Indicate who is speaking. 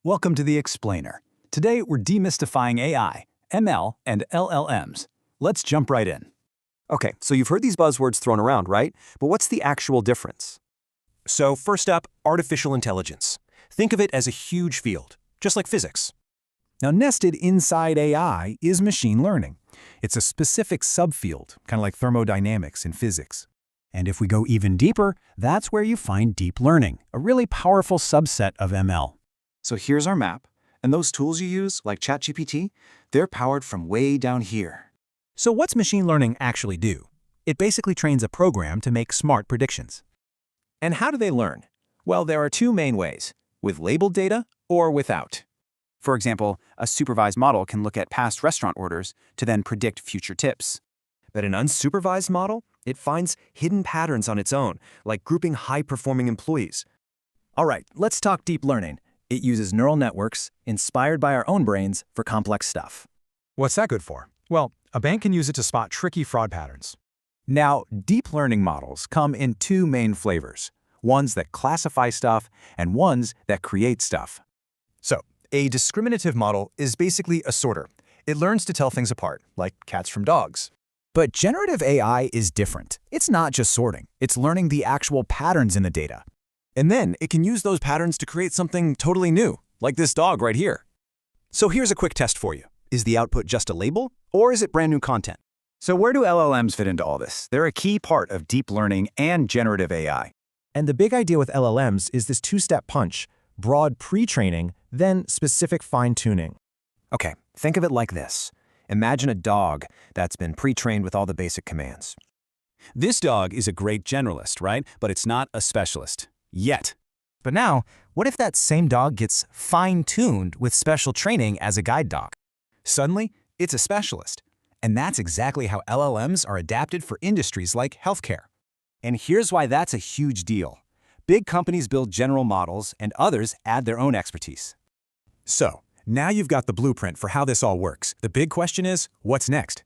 Speaker 1: Welcome to The Explainer. Today we're demystifying AI, ML, and LLMs. Let's jump right in.
Speaker 2: Okay, so you've heard these buzzwords thrown around, right? But what's the actual difference?
Speaker 3: So first up, artificial intelligence. Think of it as a huge field, just like physics.
Speaker 4: Now, nested inside AI is machine learning. It's a specific subfield, kind of like thermodynamics in physics. And if we go even deeper, that's where you find deep learning, a really powerful subset of ML.
Speaker 5: So here's our map, and those tools you use, like ChatGPT, they're powered from way down here.
Speaker 4: So what's machine learning actually do? It basically trains a program to make smart predictions.
Speaker 6: And how do they learn? Well, there are two main ways, with labeled data or without.
Speaker 5: For example, a supervised model can look at past restaurant orders to then predict future tips.
Speaker 2: But an unsupervised model, it finds hidden patterns on its own, like grouping high-performing employees.
Speaker 7: All right, let's talk deep learning. It uses neural networks, inspired by our own brains, for complex stuff.
Speaker 8: What's that good for? Well, a bank can use it to spot tricky fraud patterns.
Speaker 4: Now, deep learning models come in two main flavors, ones that classify stuff and ones that create stuff.
Speaker 3: So, a discriminative model is basically a sorter. It learns to tell things apart, like cats from dogs.
Speaker 4: But generative AI is different. It's not just sorting. It's learning the actual patterns in the data.
Speaker 3: And then it can use those patterns to create something totally new, like this dog right here. So here's a quick test for you. Is the output just a label, or is it brand new content?
Speaker 1: So where do LLMs fit into all this? They're a key part of deep learning and generative AI.
Speaker 9: And the big idea with LLMs is this two-step punch, broad pre-training, then specific fine-tuning.
Speaker 2: Okay, think of it like this. Imagine a dog that's been pre-trained with all the basic commands.
Speaker 1: This dog is a great generalist, right? But it's not a specialist. Yet.
Speaker 9: But now, what if that same dog gets fine-tuned with special training as a guide dog?
Speaker 1: Suddenly, it's a specialist. And that's exactly how LLMs are adapted for industries like healthcare. And here's why that's a huge deal. Big companies build general models, and others add their own expertise.
Speaker 8: So, now you've got the blueprint for how this all works. The big question is, what's next?